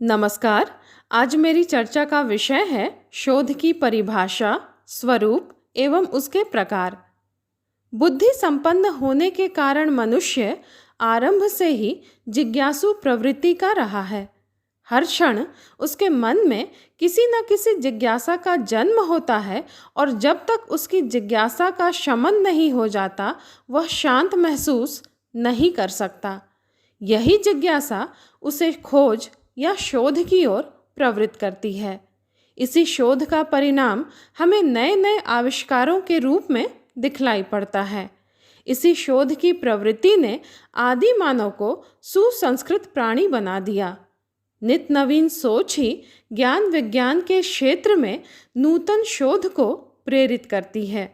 नमस्कार। आज मेरी चर्चा का विषय है शोध की परिभाषा, स्वरूप एवं उसके प्रकार। बुद्धि संपन्न होने के कारण मनुष्य आरंभ से ही जिज्ञासु प्रवृत्ति का रहा है। हर क्षण उसके मन में किसी न किसी जिज्ञासा का जन्म होता है और जब तक उसकी जिज्ञासा का शमन नहीं हो जाता वह शांत महसूस नहीं कर सकता। यही जिज्ञासा उसे खोज या शोध की ओर प्रवृत्त करती है। इसी शोध का परिणाम हमें नए नए आविष्कारों के रूप में दिखलाई पड़ता है। इसी शोध की प्रवृत्ति ने आदि मानव को सुसंस्कृत प्राणी बना दिया। नित नवीन सोच ही ज्ञान विज्ञान के क्षेत्र में नूतन शोध को प्रेरित करती है।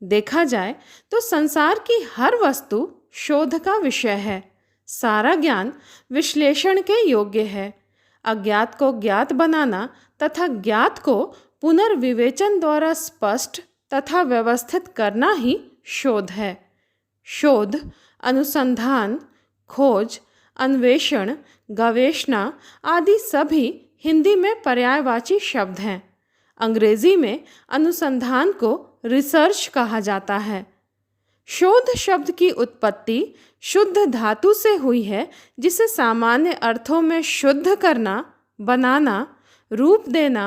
देखा जाए तो संसार की हर वस्तु शोध का विषय है। सारा ज्ञान विश्लेषण के योग्य है। अज्ञात को ज्ञात बनाना तथा ज्ञात को पुनर्विवेचन द्वारा स्पष्ट तथा व्यवस्थित करना ही शोध है। शोध, अनुसंधान, खोज, अन्वेषण, गवेषणा आदि सभी हिंदी में पर्यायवाची शब्द हैं। अंग्रेजी में अनुसंधान को रिसर्च कहा जाता है। शोध शब्द की उत्पत्ति शुद्ध धातु से हुई है, जिसे सामान्य अर्थों में शुद्ध करना, बनाना, रूप देना,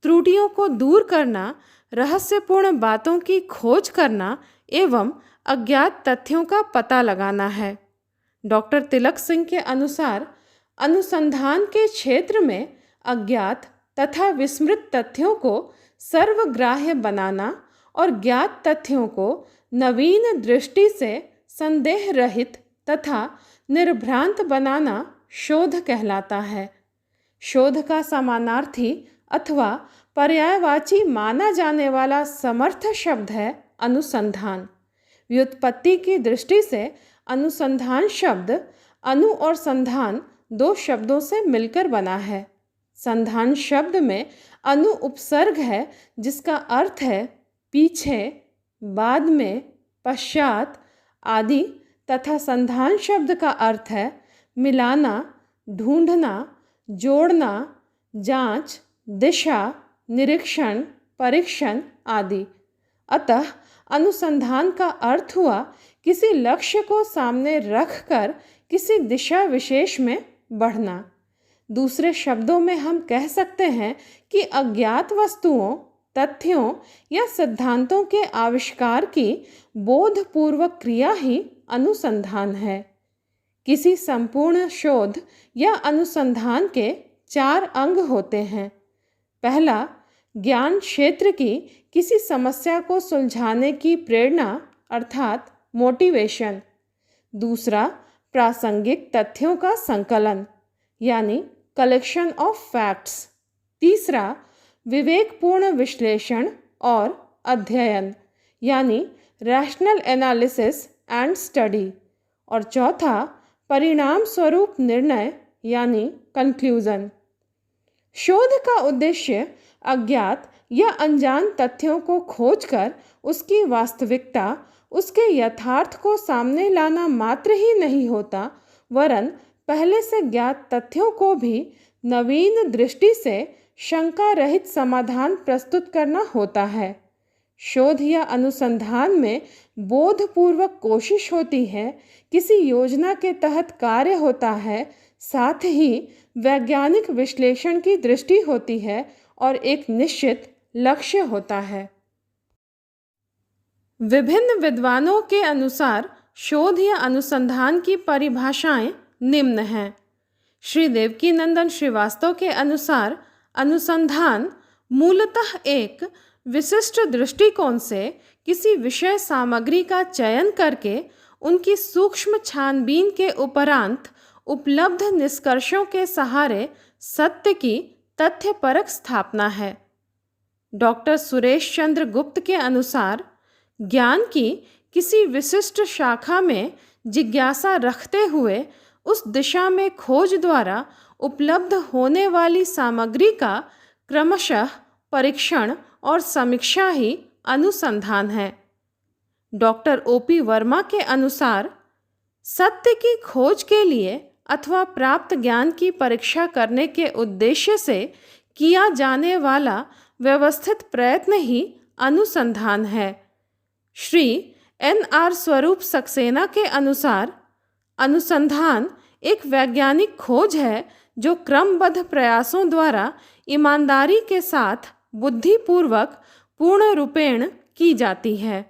त्रुटियों को दूर करना, रहस्यपूर्ण बातों की खोज करना एवं अज्ञात तथ्यों का पता लगाना है। डॉक्टर तिलक सिंह के अनुसार अनुसंधान के क्षेत्र में अज्ञात तथा विस्मृत तथ्यों को सर्वग्राह्य बनाना और ज्ञात तथ्यों को नवीन दृष्टि से संदेह रहित तथा निर्भ्रांत बनाना शोध कहलाता है। शोध का समानार्थी अथवा पर्यायवाची माना जाने वाला समर्थ शब्द है अनुसंधान। व्युत्पत्ति की दृष्टि से अनुसंधान शब्द अनु और संधान दो शब्दों से मिलकर बना है। संधान शब्द में अनु उपसर्ग है, जिसका अर्थ है पीछे, बाद में, पश्चात आदि, तथा संधान शब्द का अर्थ है मिलाना, ढूंढना, जोड़ना, जांच, दिशा, निरीक्षण, परीक्षण आदि। अतः अनुसंधान का अर्थ हुआ किसी लक्ष्य को सामने रखकर किसी दिशा विशेष में बढ़ना। दूसरे शब्दों में हम कह सकते हैं कि अज्ञात वस्तुओं, तथ्यों या सिद्धांतों के आविष्कार की बोधपूर्वक क्रिया ही अनुसंधान है। किसी संपूर्ण शोध या अनुसंधान के 4 अंग होते हैं। पहला, ज्ञान क्षेत्र की किसी समस्या को सुलझाने की प्रेरणा अर्थात मोटिवेशन। दूसरा, प्रासंगिक तथ्यों का संकलन यानी कलेक्शन ऑफ फैक्ट्स। तीसरा, विवेकपूर्ण विश्लेषण और अध्ययन यानी रैशनल एनालिसिस एंड स्टडी। और चौथा, परिणाम स्वरूप निर्णय यानी कंक्लूजन। शोध का उद्देश्य अज्ञात या अनजान तथ्यों को खोजकर उसकी वास्तविकता, उसके यथार्थ को सामने लाना मात्र ही नहीं होता, वरन पहले से ज्ञात तथ्यों को भी नवीन दृष्टि से शंका रहित समाधान प्रस्तुत करना होता है। शोध या अनुसंधान में बोधपूर्वक कोशिश होती है, किसी योजना के तहत कार्य होता है, साथ ही वैज्ञानिक विश्लेषण की दृष्टि होती है और एक निश्चित लक्ष्य होता है। विभिन्न विद्वानों के अनुसार शोध या अनुसंधान की परिभाषाएं निम्न हैं। श्री देवकीनंदन श्रीवास्तव के अनुसार अनुसंधान मूलतः एक विशिष्ट दृष्टिकोण से किसी विषय सामग्री का चयन करके उनकी सूक्ष्म छानबीन के उपरांत उपलब्ध निष्कर्षों के सहारे सत्य की तथ्यपरक स्थापना है। डॉक्टर सुरेश चंद्र गुप्त के अनुसार ज्ञान की किसी विशिष्ट शाखा में जिज्ञासा रखते हुए उस दिशा में खोज द्वारा उपलब्ध होने वाली सामग्री का क्रमशः परीक्षण और समीक्षा ही अनुसंधान है। डॉक्टर ओपी वर्मा के अनुसार सत्य की खोज के लिए अथवा प्राप्त ज्ञान की परीक्षा करने के उद्देश्य से किया जाने वाला व्यवस्थित प्रयत्न ही अनुसंधान है। श्री N.R. स्वरूप सक्सेना के अनुसार अनुसंधान एक वैज्ञानिक खोज है जो क्रमबद्ध प्रयासों द्वारा ईमानदारी के साथ बुद्धिपूर्वक पूर्ण रूपेण की जाती है।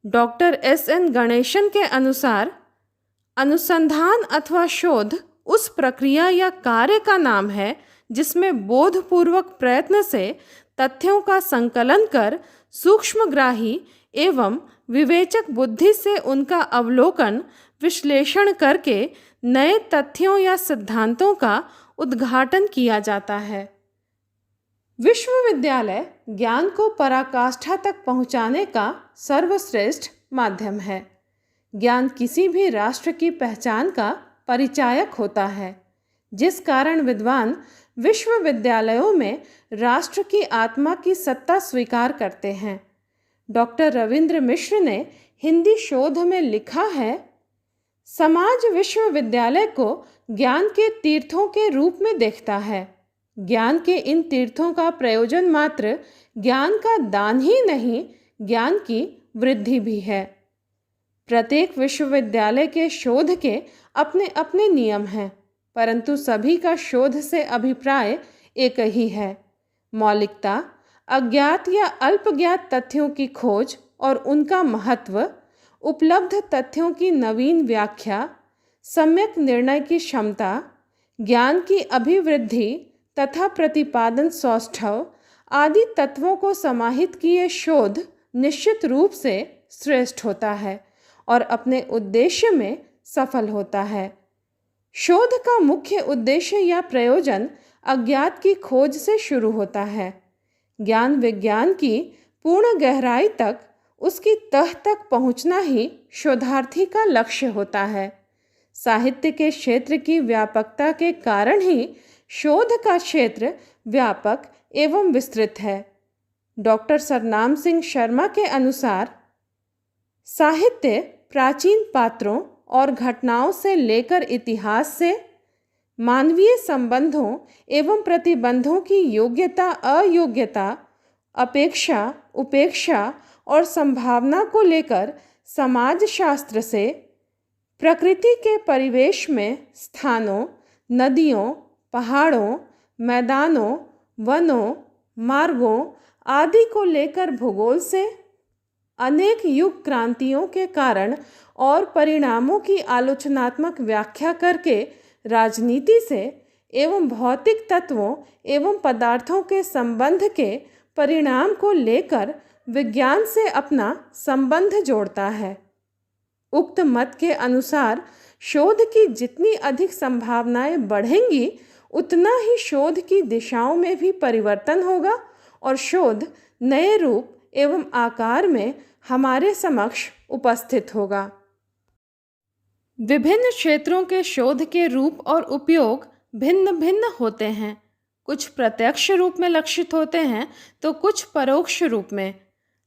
Doctor S.N. गणेशन के अनुसार अनुसंधान अथवा शोध उस प्रक्रिया या कार्य का नाम है जिसमें बोधपूर्वक प्रयत्न से तथ्यों का संकलन कर सूक्ष्मग्राही एवं विवेचक बुद्धि से उनका अवलोकन विश्लेषण करके नए तथ्यों या सिद्धांतों का उद्घाटन किया जाता है। विश्वविद्यालय ज्ञान को पराकाष्ठा तक पहुंचाने का सर्वश्रेष्ठ माध्यम है। ज्ञान किसी भी राष्ट्र की पहचान का परिचायक होता है, जिस कारण विद्वान विश्वविद्यालयों में राष्ट्र की आत्मा की सत्ता स्वीकार करते हैं। डॉक्टर रविंद्र मिश्र ने हिंदी शोध में लिखा है, समाज विश्वविद्यालय को ज्ञान के तीर्थों के रूप में देखता है। ज्ञान के इन तीर्थों का प्रयोजन मात्र ज्ञान का दान ही नहीं, ज्ञान की वृद्धि भी है। प्रत्येक विश्वविद्यालय के शोध के अपने अपने नियम हैं, परंतु सभी का शोध से अभिप्राय एक ही है, मौलिकता, अज्ञात या अल्पज्ञात तथ्यों की खोज और उनका महत्व, उपलब्ध तथ्यों की नवीन व्याख्या, सम्यक निर्णय की क्षमता, ज्ञान की अभिवृद्धि तथा प्रतिपादन सौष्ठव आदि तत्वों को समाहित किए शोध निश्चित रूप से श्रेष्ठ होता है और अपने उद्देश्य में सफल होता है। शोध का मुख्य उद्देश्य या प्रयोजन अज्ञात की खोज से शुरू होता है। ज्ञान विज्ञान की पूर्ण गहराई तक, उसकी तह तक पहुंचना ही शोधार्थी का लक्ष्य होता है। साहित्य के क्षेत्र की व्यापकता के कारण ही शोध का क्षेत्र व्यापक एवं विस्तृत है। डॉक्टर सरनाम सिंह शर्मा के अनुसार साहित्य प्राचीन पात्रों और घटनाओं से लेकर इतिहास से मानवीय संबंधों एवं प्रतिबंधों की योग्यता अयोग्यता, अपेक्षा उपेक्षा और संभावना को लेकर समाजशास्त्र से प्रकृति के परिवेश में स्थानों, नदियों, पहाड़ों, मैदानों, वनों, मार्गों आदि को लेकर भूगोल से अनेक युग क्रांतियों के कारण और परिणामों की आलोचनात्मक व्याख्या करके राजनीति से एवं भौतिक तत्वों एवं पदार्थों के संबंध के परिणाम को लेकर विज्ञान से अपना संबंध जोड़ता है। उक्त मत के अनुसार शोध की जितनी अधिक संभावनाएं बढ़ेंगी, उतना ही शोध की दिशाओं में भी परिवर्तन होगा और शोध नए रूप एवं आकार में हमारे समक्ष उपस्थित होगा। विभिन्न क्षेत्रों के शोध के रूप और उपयोग भिन्न भिन्न होते हैं। कुछ प्रत्यक्ष रूप में लक्षित होते हैं तो कुछ परोक्ष रूप में।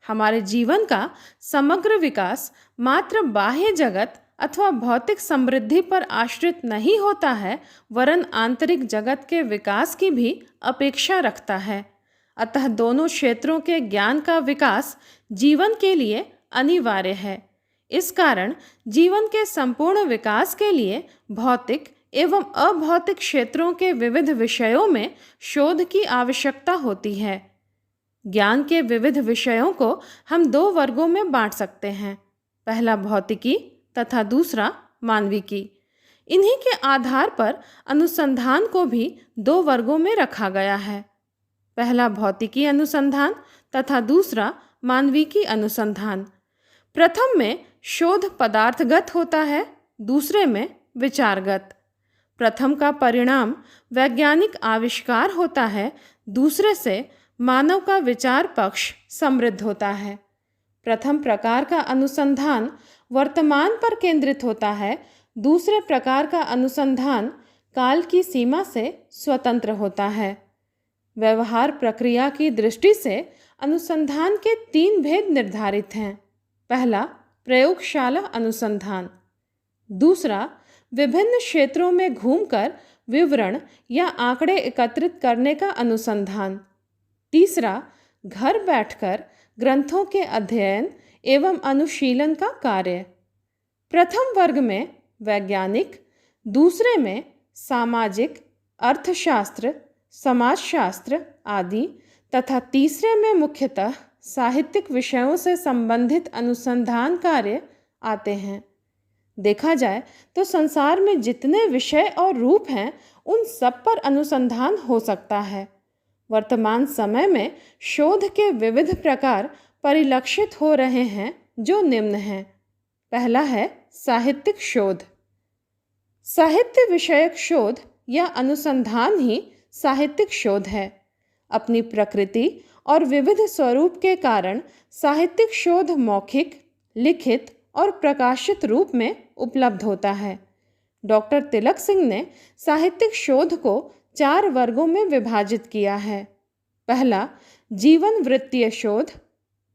हमारे जीवन का समग्र विकास मात्र बाह्य जगत अथवा भौतिक समृद्धि पर आश्रित नहीं होता है, वरन आंतरिक जगत के विकास की भी अपेक्षा रखता है। अतः दोनों क्षेत्रों के ज्ञान का विकास जीवन के लिए अनिवार्य है। इस कारण जीवन के संपूर्ण विकास के लिए भौतिक एवं अभौतिक क्षेत्रों के विविध विषयों में शोध की आवश्यकता होती है। ज्ञान के विविध विषयों को हम दो वर्गों में बांट सकते हैं, पहला भौतिकी तथा दूसरा मानविकी। इन्हीं के आधार पर अनुसंधान को भी दो वर्गों में रखा गया है, पहला भौतिकी अनुसंधान तथा दूसरा मानविकी अनुसंधान। प्रथम में शोध पदार्थगत होता है, दूसरे में विचारगत। प्रथम का परिणाम वैज्ञानिक आविष्कार होता है, दूसरे से मानव का विचार पक्ष समृद्ध होता है। प्रथम प्रकार का अनुसंधान वर्तमान पर केंद्रित होता है, दूसरे प्रकार का अनुसंधान काल की सीमा से स्वतंत्र होता है। व्यवहार प्रक्रिया की दृष्टि से अनुसंधान के तीन भेद निर्धारित हैं। पहला प्रयोगशाला अनुसंधान, दूसरा विभिन्न क्षेत्रों में घूमकर विवरण या आंकड़े एकत्रित करने का अनुसंधान। तीसरा, घर बैठकर ग्रंथों के अध्ययन एवं अनुशीलन का कार्य। प्रथम वर्ग में वैज्ञानिक, दूसरे में सामाजिक, अर्थशास्त्र, समाजशास्त्र आदि तथा तीसरे में मुख्यतः साहित्यिक विषयों से संबंधित अनुसंधान कार्य आते हैं। देखा जाए तो संसार में जितने विषय और रूप हैं उन सब पर अनुसंधान हो सकता है। वर्तमान समय में शोध के विविध प्रकार परिलक्षित हो रहे हैं जो निम्न हैं। पहला है साहित्यिक शोध। साहित्य विषयक शोध या अनुसंधान ही साहित्यिक शोध है। अपनी प्रकृति और विविध स्वरूप के कारण साहित्यिक शोध मौखिक, लिखित और प्रकाशित रूप में उपलब्ध होता है। डॉक्टर तिलक सिंह ने साहित्यिक शोध को 4 वर्गों में विभाजित किया है। पहला, जीवन वृत्तीय शोध।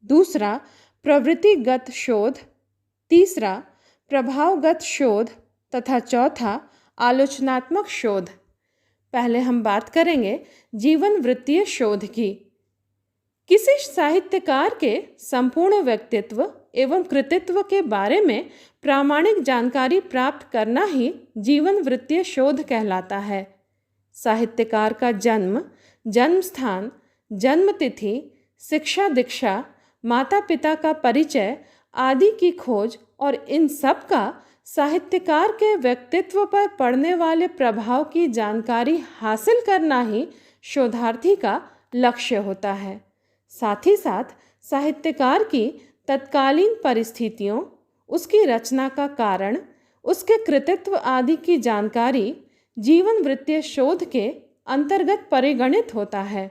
दूसरा, प्रवृत्तिगत शोध। तीसरा, प्रभावगत शोध तथा चौथा, आलोचनात्मक शोध। पहले हम बात करेंगे जीवन वृत्तीय शोध की। किसी साहित्यकार के संपूर्ण व्यक्तित्व एवं कृतित्व के बारे में प्रामाणिक जानकारी प्राप्त करना ही जीवन वृत्तीय शोध कहलाता है। साहित्यकार का जन्म, जन्म स्थान, जन्म तिथि, शिक्षा दीक्षा, माता पिता का परिचय आदि की खोज और इन सब का साहित्यकार के व्यक्तित्व पर पड़ने वाले प्रभाव की जानकारी हासिल करना ही शोधार्थी का लक्ष्य होता है। साथ ही साथ साहित्यकार की तत्कालीन परिस्थितियों, उसकी रचना का कारण, उसके कृतित्व आदि की जानकारी जीवन वृत्तीय शोध के अंतर्गत परिगणित होता है।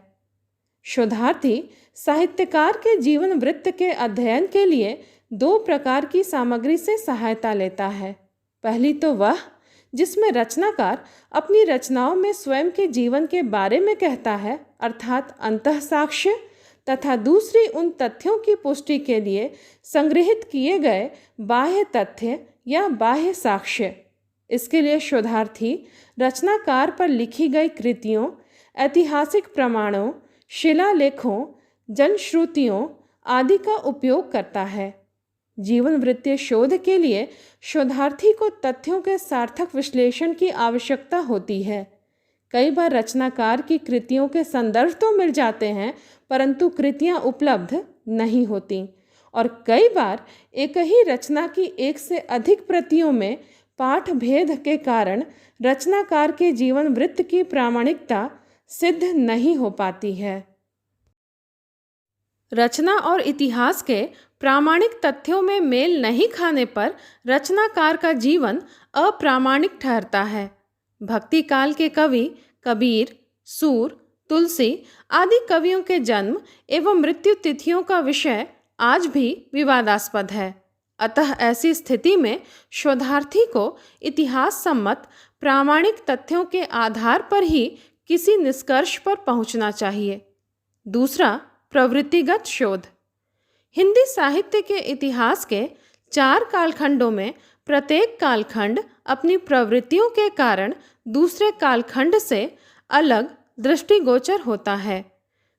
शोधार्थी साहित्यकार के जीवन वृत्त के अध्ययन के लिए 2 प्रकार की सामग्री से सहायता लेता है। पहली तो वह जिसमें रचनाकार अपनी रचनाओं में स्वयं के जीवन के बारे में कहता है, अर्थात अंतःसाक्ष्य, तथा दूसरी उन तथ्यों की पुष्टि के लिए संग्रहित किए गए बाह्य तथ्य या बाह्य साक्ष्य। इसके लिए शोधार्थी रचनाकार पर लिखी गई कृतियों, ऐतिहासिक प्रमाणों, शिलालेखों, जनश्रुतियों आदि का उपयोग करता है। जीवन वृत्तीय शोध के लिए शोधार्थी को तथ्यों के सार्थक विश्लेषण की आवश्यकता होती है। कई बार रचनाकार की कृतियों के संदर्भ तो मिल जाते हैं, परंतु कृतियां उपलब्ध नहीं होती, और कई बार एक ही रचना की 1 से अधिक प्रतियों में पाठ भेद के कारण रचनाकार के जीवन वृत्त की प्रामाणिकता सिद्ध नहीं हो पाती है। रचना और इतिहास के प्रामाणिक तथ्यों में मेल नहीं खाने पर रचनाकार का जीवन अप्रामाणिक ठहरता है। भक्ति काल के कवि कबीर, सूर, तुलसी आदि कवियों के जन्म एवं मृत्यु तिथियों का विषय आज भी विवादास्पद है। अतः ऐसी स्थिति में शोधार्थी को इतिहास सम्मत प्रामाणिक तथ्यों के आधार पर ही किसी निष्कर्ष पर पहुंचना चाहिए। दूसरा, प्रवृत्तिगत शोध। हिंदी साहित्य के इतिहास के 4 कालखंडों में प्रत्येक कालखंड अपनी प्रवृत्तियों के कारण दूसरे कालखंड से अलग दृष्टिगोचर होता है।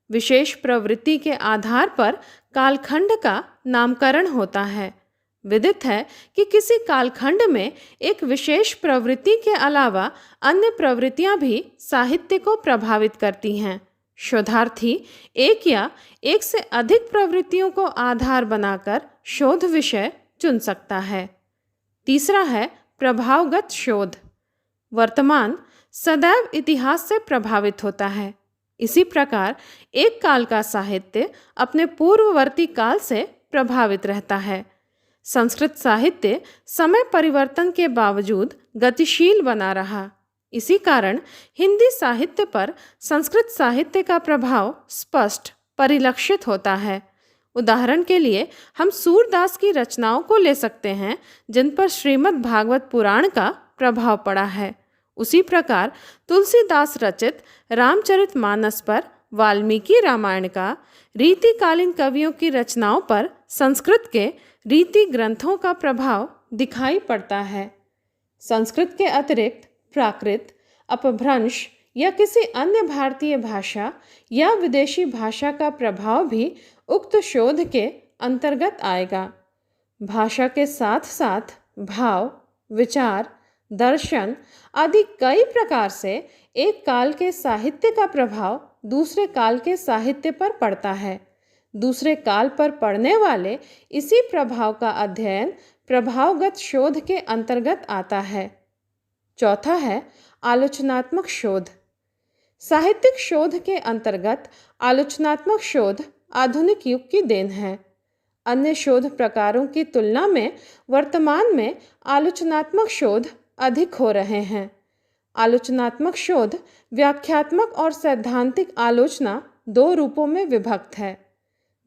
विशेष प्रवृत्ति के आधार पर कालखंड का नामकरण होता है। विदित है कि किसी कालखंड में एक विशेष प्रवृत्ति के अलावा अन्य प्रवृत्तियां भी साहित्य को प्रभावित करती हैं। शोधार्थी एक या एक से अधिक प्रवृत्तियों को आधार बनाकर शोध विषय चुन सकता है। तीसरा है प्रभावगत शोध। वर्तमान सदैव इतिहास से प्रभावित होता है। इसी प्रकार एक काल का साहित्य अपने पूर्ववर्ती काल से प्रभावित रहता है। संस्कृत साहित्य समय परिवर्तन के बावजूद गतिशील बना रहा। इसी कारण हिंदी साहित्य पर संस्कृत साहित्य का प्रभाव स्पष्ट परिलक्षित होता है। उदाहरण के लिए हम सूरदास की रचनाओं को ले सकते हैं, जिन पर श्रीमद् भागवत पुराण का प्रभाव पड़ा है। उसी प्रकार तुलसीदास रचित रामचरितमानस पर वाल्मीकि रामायण का, रीतिकालीन कवियों की रचनाओं पर संस्कृत के रीति ग्रंथों का प्रभाव दिखाई पड़ता है। संस्कृत के अतिरिक्त प्राकृत, अपभ्रंश या किसी अन्य भारतीय भाषा या विदेशी भाषा का प्रभाव भी उक्त शोध के अंतर्गत आएगा। भाषा के साथ साथ भाव, विचार, दर्शन आदि कई प्रकार से एक काल के साहित्य का प्रभाव दूसरे काल के साहित्य पर पड़ता है। दूसरे काल पर पड़ने वाले इसी प्रभाव का अध्ययन प्रभावगत शोध के अंतर्गत आता है। चौथा है आलोचनात्मक शोध। साहित्यिक शोध के अंतर्गत आलोचनात्मक शोध आधुनिक युग की देन है। अन्य शोध प्रकारों की तुलना में वर्तमान में आलोचनात्मक शोध अधिक हो रहे हैं। आलोचनात्मक शोध व्याख्यात्मक और सैद्धांतिक आलोचना दो रूपों में विभक्त है।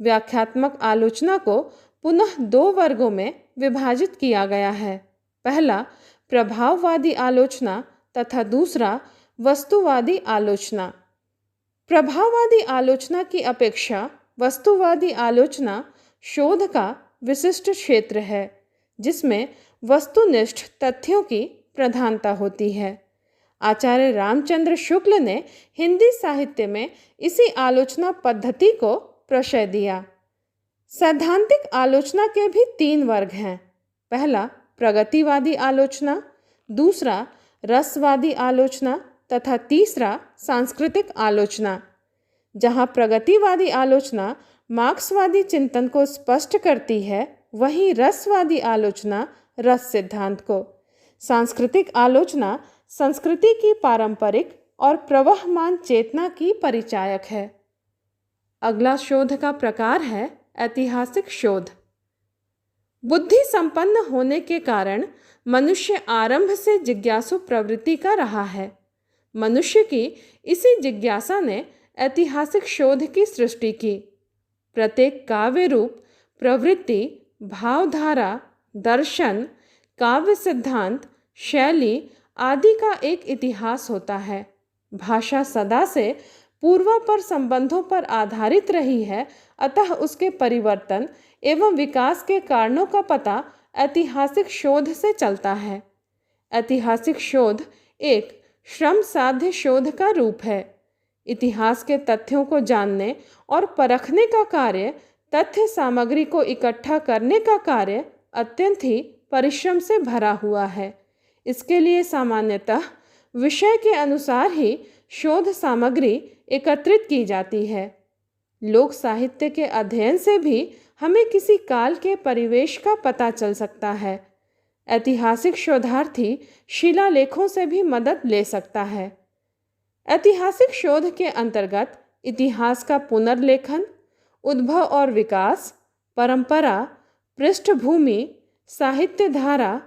व्याख्यात्मक आलोचना को पुनः दो वर्गों में विभाजित किया गया है। पहला प्रभाववादी आलोचना तथा दूसरा वस्तुवादी आलोचना। प्रभाववादी आलोचना की अपेक्षा वस्तुवादी आलोचना शोध का विशिष्ट क्षेत्र है, जिसमें वस्तुनिष्ठ तथ्यों की प्रधानता होती है। आचार्य रामचंद्र शुक्ल ने हिंदी साहित्य में इसी आलोचना पद्धति को प्रशय दिया। सैद्धांतिक आलोचना के भी तीन वर्ग हैं। पहला प्रगतिवादी आलोचना, दूसरा रसवादी आलोचना तथा तीसरा सांस्कृतिक आलोचना। जहाँ प्रगतिवादी आलोचना मार्क्सवादी चिंतन को स्पष्ट करती है, वहीं रसवादी आलोचना रस सिद्धांत को। सांस्कृतिक आलोचना संस्कृति की पारंपरिक और प्रवहमान चेतना की परिचायक है। अगला शोध का प्रकार है ऐतिहासिक शोध। बुद्धि संपन्न होने के कारण मनुष्य आरंभ से जिज्ञासु प्रवृत्ति का रहा है। मनुष्य की इसी जिज्ञासा ने ऐतिहासिक शोध की सृष्टि की। प्रत्येक काव्य रूप, प्रवृत्ति, भावधारा, दर्शन, काव्य सिद्धांत, शैली आदि का एक इतिहास होता है। भाषा सदा से पूर्वापर संबंधों पर आधारित रही है, अतः उसके परिवर्तन एवं विकास के कारणों का पता ऐतिहासिक शोध से चलता है। ऐतिहासिक शोध एक श्रम साध्य शोध का रूप है। इतिहास के तथ्यों को जानने और परखने का कार्य, तथ्य सामग्री को इकट्ठा करने का कार्य अत्यंत ही परिश्रम से भरा हुआ है। इसके लिए सामान्यतः विषय के अनुसार ही शोध सामग्री एकत्रित की जाती है। लोक साहित्य के अध्ययन से भी हमें किसी काल के परिवेश का पता चल सकता है। ऐतिहासिक शोधार्थी शिलालेखों से भी मदद ले सकता है। ऐतिहासिक शोध के अंतर्गत इतिहास का पुनर्लेखन, उद्भव और विकास, परंपरा, पृष्ठभूमि, साहित्य धारा,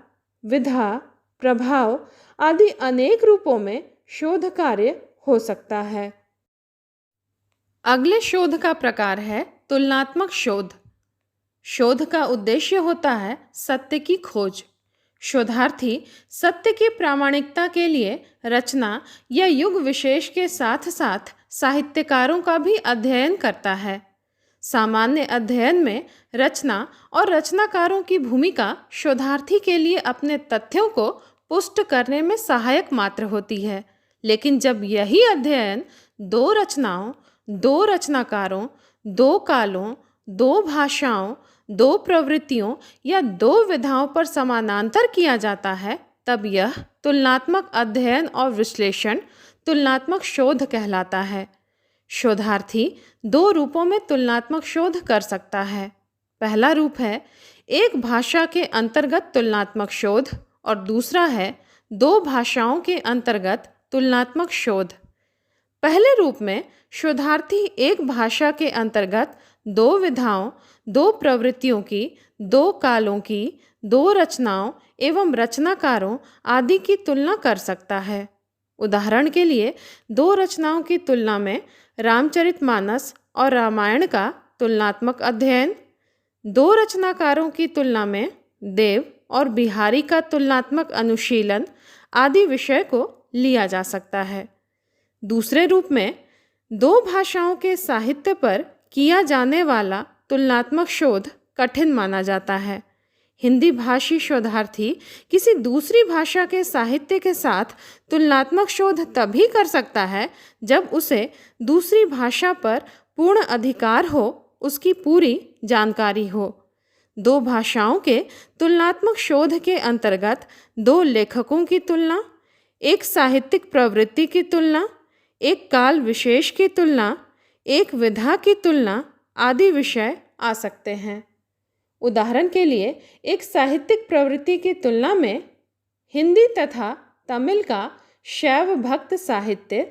विधा, प्रभाव आदि अनेक रूपों में शोध कार्य हो सकता है। अगले शोध का प्रकार है तुलनात्मक शोध। शोध का उद्देश्य होता है सत्य की खोज। शोधार्थी सत्य की प्रामाणिकता के लिए रचना या युग विशेष के साथ साथ साहित्यकारों का भी अध्ययन करता है। सामान्य अध्ययन में रचना और रचनाकारों की भूमिका शोधार्थी के लिए अपने तथ्यों को पुष्ट करने में सहायक मात्र होती है, लेकिन जब यही अध्ययन दो रचनाओं, दो रचनाकारों, दो कालों, दो भाषाओं, दो प्रवृत्तियों या दो विधाओं पर समानांतर किया जाता है, तब यह तुलनात्मक अध्ययन और विश्लेषण तुलनात्मक शोध कहलाता है। शोधार्थी दो रूपों में तुलनात्मक शोध कर सकता है। पहला रूप है एक भाषा के अंतर्गत तुलनात्मक शोध और दूसरा है दो भाषाओं के अंतर्गत तुलनात्मक शोध। पहले रूप में शोधार्थी एक भाषा के अंतर्गत दो विधाओं, दो प्रवृत्तियों की, दो कालों की, दो रचनाओं एवं रचनाकारों आदि की तुलना कर सकता है। उदाहरण के लिए दो रचनाओं की तुलना में रामचरितमानस और रामायण का तुलनात्मक अध्ययन, दो रचनाकारों की तुलना में देव और बिहारी का तुलनात्मक अनुशीलन आदि विषय को लिया जा सकता है। दूसरे रूप में दो भाषाओं के साहित्य पर किया जाने वाला तुलनात्मक शोध कठिन माना जाता है। हिंदी भाषी शोधार्थी किसी दूसरी भाषा के साहित्य के साथ तुलनात्मक शोध तभी कर सकता है जब उसे दूसरी भाषा पर पूर्ण अधिकार हो, उसकी पूरी जानकारी हो। दो भाषाओं के तुलनात्मक शोध के अंतर्गत दो लेखकों की तुलना, एक साहित्यिक प्रवृत्ति की तुलना, एक काल विशेष की तुलना, एक विधा की तुलना आदि विषय आ सकते हैं। उदाहरण के लिए एक साहित्यिक प्रवृत्ति की तुलना में हिंदी तथा तमिल का शैव भक्त साहित्य,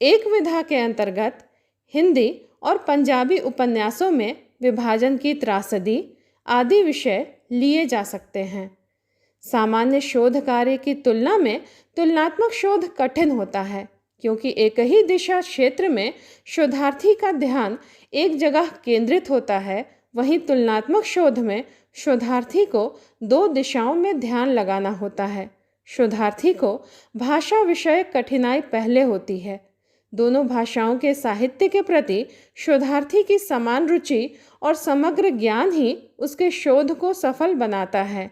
एक विधा के अंतर्गत हिंदी और पंजाबी उपन्यासों में विभाजन की त्रासदी आदि विषय लिए जा सकते हैं। सामान्य शोध कार्य की तुलना में तुलनात्मक शोध कठिन होता है, क्योंकि एक ही दिशा क्षेत्र में शोधार्थी का ध्यान एक जगह केंद्रित होता है। वहीं तुलनात्मक शोध में शोधार्थी को दो दिशाओं में ध्यान लगाना होता है। शोधार्थी को भाषा विषय कठिनाई पहले होती है। दोनों भाषाओं के साहित्य के प्रति शोधार्थी की समान रुचि और समग्र ज्ञान ही उसके शोध को सफल बनाता है।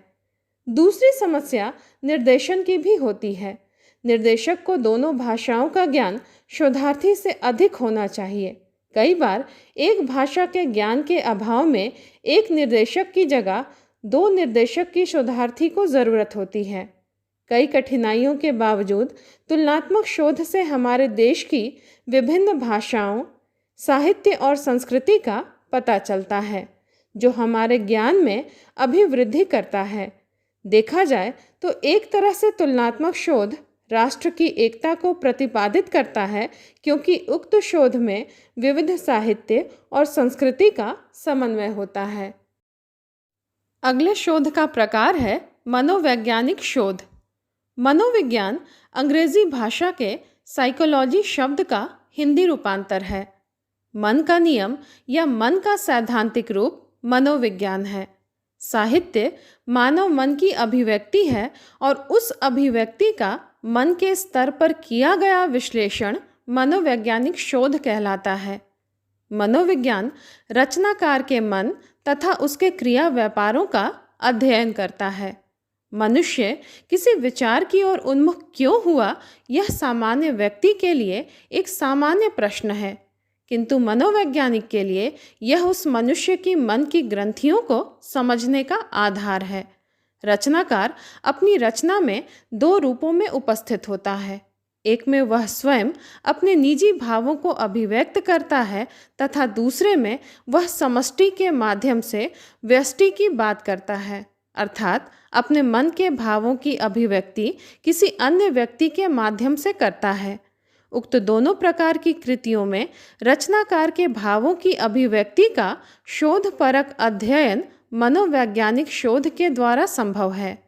दूसरी समस्या निर्देशन की भी होती है। निर्देशक को दोनों भाषाओं का ज्ञान शोधार्थी से अधिक होना चाहिए। कई बार एक भाषा के ज्ञान के अभाव में एक निर्देशक की जगह दो निर्देशक की शोधार्थी को ज़रूरत होती है। कई कठिनाइयों के बावजूद तुलनात्मक शोध से हमारे देश की विभिन्न भाषाओं, साहित्य और संस्कृति का पता चलता है, जो हमारे ज्ञान में अभिवृद्धि करता है। देखा जाए तो एक तरह से तुलनात्मक शोध राष्ट्र की एकता को प्रतिपादित करता है, क्योंकि उक्त शोध में विविध साहित्य और संस्कृति का समन्वय होता है। अगले शोध का प्रकार है मनोवैज्ञानिक शोध। मनोविज्ञान अंग्रेजी भाषा के साइकोलॉजी शब्द का हिंदी रूपांतर है। मन का नियम या मन का सैद्धांतिक रूप मनोविज्ञान है। साहित्य मानव मन की अभिव्यक्ति है और उस अभिव्यक्ति का मन के स्तर पर किया गया विश्लेषण मनोवैज्ञानिक शोध कहलाता है। मनोविज्ञान रचनाकार के मन तथा उसके क्रिया व्यापारों का अध्ययन करता है। मनुष्य किसी विचार की ओर उन्मुख क्यों हुआ, यह सामान्य व्यक्ति के लिए एक सामान्य प्रश्न है, किंतु मनोवैज्ञानिक के लिए यह उस मनुष्य की मन की ग्रंथियों को समझने का आधार है। रचनाकार अपनी रचना में दो रूपों में उपस्थित होता है। एक में वह स्वयं अपने निजी भावों को अभिव्यक्त करता है तथा दूसरे में वह समष्टि के माध्यम से व्यष्टि की बात करता है, अर्थात अपने मन के भावों की अभिव्यक्ति किसी अन्य व्यक्ति के माध्यम से करता है। उक्त दोनों प्रकार की कृतियों में रचनाकार के भावों की अभिव्यक्ति का शोधपरक अध्ययन मनोवैज्ञानिक शोध के द्वारा संभव है।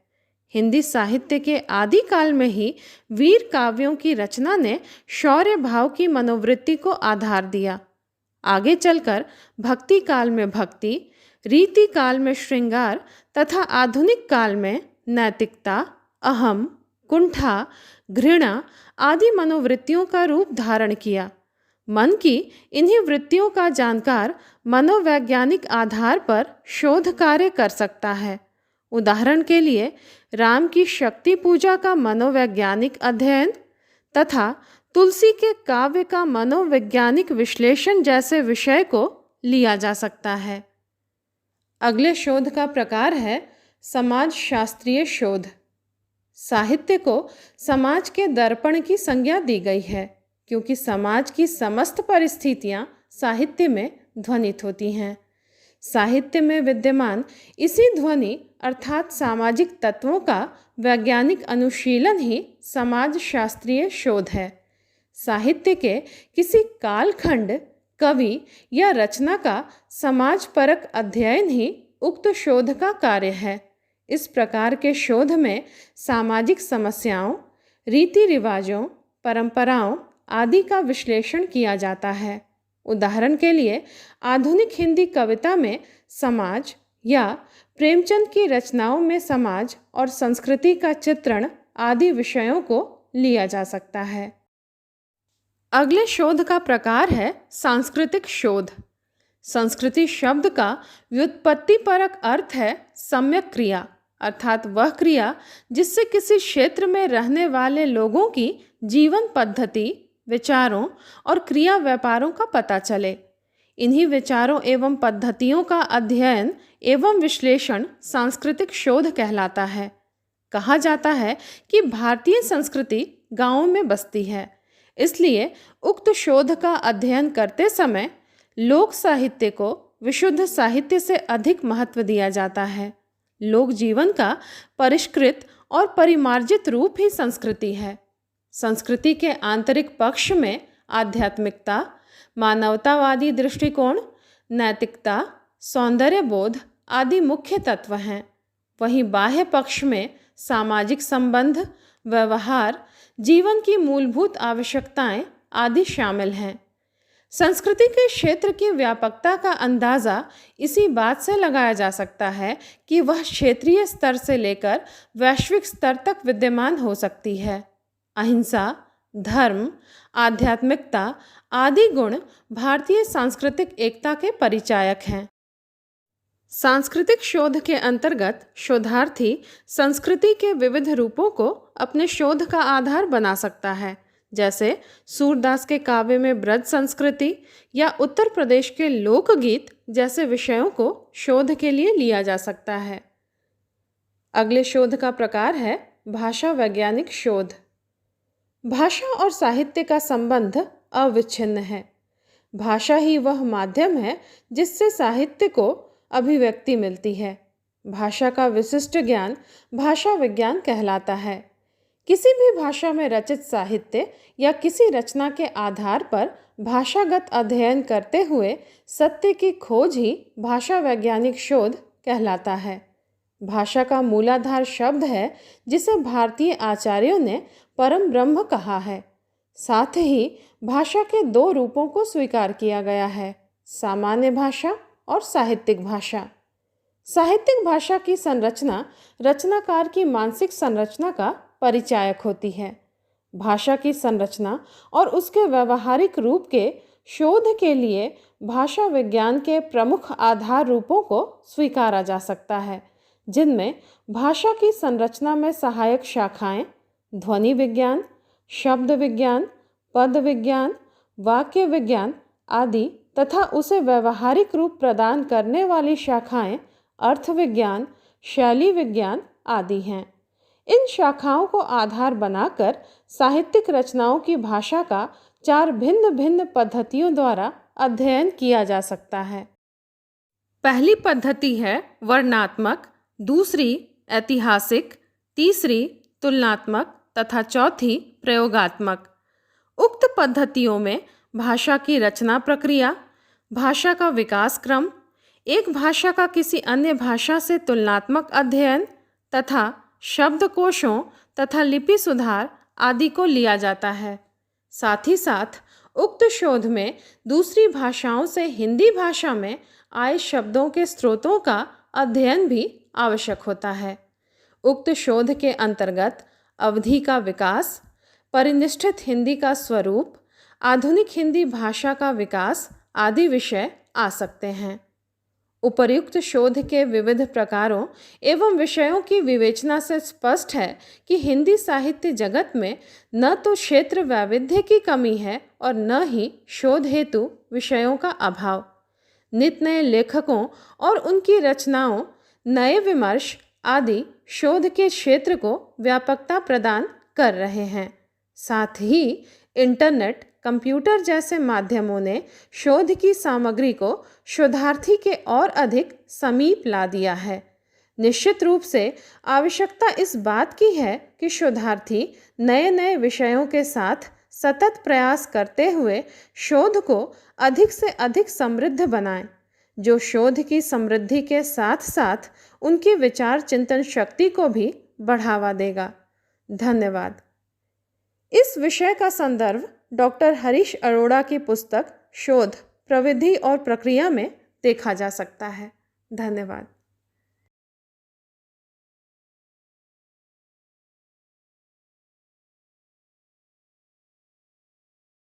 हिंदी साहित्य के आदि काल में ही वीर काव्यों की रचना ने शौर्य भाव की मनोवृत्ति को आधार दिया। आगे चलकर भक्ति काल में भक्ति, रीति काल में श्रृंगार तथा आधुनिक काल में नैतिकता, अहम, कुंठा, घृणा आदि मनोवृत्तियों का रूप धारण किया। मन की इन्हीं वृत्तियों का जानकार मनोवैज्ञानिक आधार पर शोध कार्य कर सकता है। उदाहरण के लिए राम की शक्ति पूजा का मनोवैज्ञानिक अध्ययन तथा तुलसी के काव्य का मनोवैज्ञानिक विश्लेषण जैसे विषय को लिया जा सकता है। अगले शोध का प्रकार है समाज शास्त्रीय शोध। साहित्य को समाज के दर्पण की संज्ञा दी गई है, क्योंकि समाज की समस्त परिस्थितियां साहित्य में ध्वनित होती हैं। साहित्य में विद्यमान इसी ध्वनि अर्थात सामाजिक तत्वों का वैज्ञानिक अनुशीलन ही समाज शास्त्रीय शोध है। साहित्य के किसी कालखंड, कवि या रचना का समाजपरक अध्ययन ही उक्त शोध का कार्य है। इस प्रकार के शोध में सामाजिक समस्याओं, रीति रिवाजों, परंपराओं आदि का विश्लेषण किया जाता है। उदाहरण के लिए आधुनिक हिंदी कविता में समाज या प्रेमचंद की रचनाओं में समाज और संस्कृति का चित्रण आदि विषयों को लिया जा सकता है। अगले शोध का प्रकार है सांस्कृतिक शोध। संस्कृति शब्द का व्युत्पत्तिपरक अर्थ है सम्यक क्रिया, अर्थात वह क्रिया जिससे किसी क्षेत्र में रहने वाले लोगों की जीवन पद्धति, विचारों और क्रिया व्यापारों का पता चले। इन्हीं विचारों एवं पद्धतियों का अध्ययन एवं विश्लेषण सांस्कृतिक शोध कहलाता है। कहा जाता है कि भारतीय संस्कृति गांवों में बसती है, इसलिए उक्त शोध का अध्ययन करते समय लोक साहित्य को विशुद्ध साहित्य से अधिक महत्व दिया जाता है। लोक जीवन का परिष्कृत और परिमार्जित रूप ही संस्कृति है। संस्कृति के आंतरिक पक्ष में आध्यात्मिकता, मानवतावादी दृष्टिकोण, नैतिकता, सौंदर्य बोध आदि मुख्य तत्व हैं। वहीं बाह्य पक्ष में सामाजिक संबंध, व्यवहार, जीवन की मूलभूत आवश्यकताएं आदि शामिल हैं। संस्कृति के क्षेत्र की व्यापकता का अंदाज़ा इसी बात से लगाया जा सकता है कि वह क्षेत्रीय स्तर से लेकर वैश्विक स्तर तक विद्यमान हो सकती है। अहिंसा, धर्म, आध्यात्मिकता आदि गुण भारतीय सांस्कृतिक एकता के परिचायक हैं। सांस्कृतिक शोध के अंतर्गत शोधार्थी संस्कृति के विविध रूपों को अपने शोध का आधार बना सकता है, जैसे सूरदास के काव्य में ब्रज संस्कृति या उत्तर प्रदेश के लोकगीत जैसे विषयों को शोध के लिए लिया जा सकता है। अगले शोध का प्रकार है भाषा वैज्ञानिक शोध। भाषा और साहित्य का संबंध अविच्छिन्न है। भाषा ही वह माध्यम है जिससे साहित्य को अभिव्यक्ति मिलती है। भाषा का विशिष्ट ज्ञान भाषा विज्ञान कहलाता है। किसी भी भाषा में रचित साहित्य या किसी रचना के आधार पर भाषागत अध्ययन करते हुए सत्य की खोज ही भाषा वैज्ञानिक शोध कहलाता है। भाषा का मूलाधार शब्द है जिसे भारतीय आचार्यों ने परम ब्रह्म कहा है। साथ ही भाषा के दो रूपों को स्वीकार किया गया है, सामान्य भाषा और साहित्यिक भाषा। साहित्यिक भाषा की संरचना रचनाकार की मानसिक संरचना का परिचायक होती है। भाषा की संरचना और उसके व्यवहारिक रूप के शोध के लिए भाषा विज्ञान के प्रमुख आधार रूपों को स्वीकारा जा सकता है, जिनमें भाषा की संरचना में सहायक शाखाएं ध्वनि विज्ञान, शब्द विज्ञान, पद विज्ञान, वाक्य विज्ञान आदि तथा उसे व्यवहारिक रूप प्रदान करने वाली शाखाएं अर्थ विज्ञान, शैली विज्ञान आदि हैं। इन शाखाओं को आधार बनाकर साहित्यिक रचनाओं की भाषा का चार भिन्न भिन्न पद्धतियों द्वारा अध्ययन किया जा सकता है। पहली पद्धति है वर्णनात्मक, दूसरी ऐतिहासिक, तीसरी तुलनात्मक तथा चौथी प्रयोगात्मक। उक्त पद्धतियों में भाषा की रचना प्रक्रिया, भाषा का विकास क्रम, एक भाषा का किसी अन्य भाषा से तुलनात्मक अध्ययन तथा शब्दकोशों तथा लिपि सुधार आदि को लिया जाता है। साथ ही साथ उक्त शोध में दूसरी भाषाओं से हिंदी भाषा में आए शब्दों के स्रोतों का अध्ययन भी आवश्यक होता है। उक्त शोध के अंतर्गत अवधि का विकास, परिनिष्ठित हिंदी का स्वरूप, आधुनिक हिंदी भाषा का विकास आदि विषय आ सकते हैं। उपर्युक्त शोध के विविध प्रकारों एवं विषयों की विवेचना से स्पष्ट है कि हिंदी साहित्य जगत में न तो क्षेत्र वैविध्य की कमी है और न ही शोध हेतु विषयों का अभाव। नित नए लेखकों और उनकी रचनाओं, नए विमर्श आदि शोध के क्षेत्र को व्यापकता प्रदान कर रहे हैं। साथ ही इंटरनेट, कंप्यूटर जैसे माध्यमों ने शोध की सामग्री को शोधार्थी के और अधिक समीप ला दिया है। निश्चित रूप से आवश्यकता इस बात की है कि शोधार्थी नए नए विषयों के साथ सतत प्रयास करते हुए शोध को अधिक से अधिक समृद्ध बनाएं, जो शोध की समृद्धि के साथ साथ उनकी विचार चिंतन शक्ति को भी बढ़ावा देगा। धन्यवाद। इस विषय का संदर्भ डॉक्टर हरीश अरोड़ा की पुस्तक शोध, प्रविधि और प्रक्रिया में देखा जा सकता है। धन्यवाद।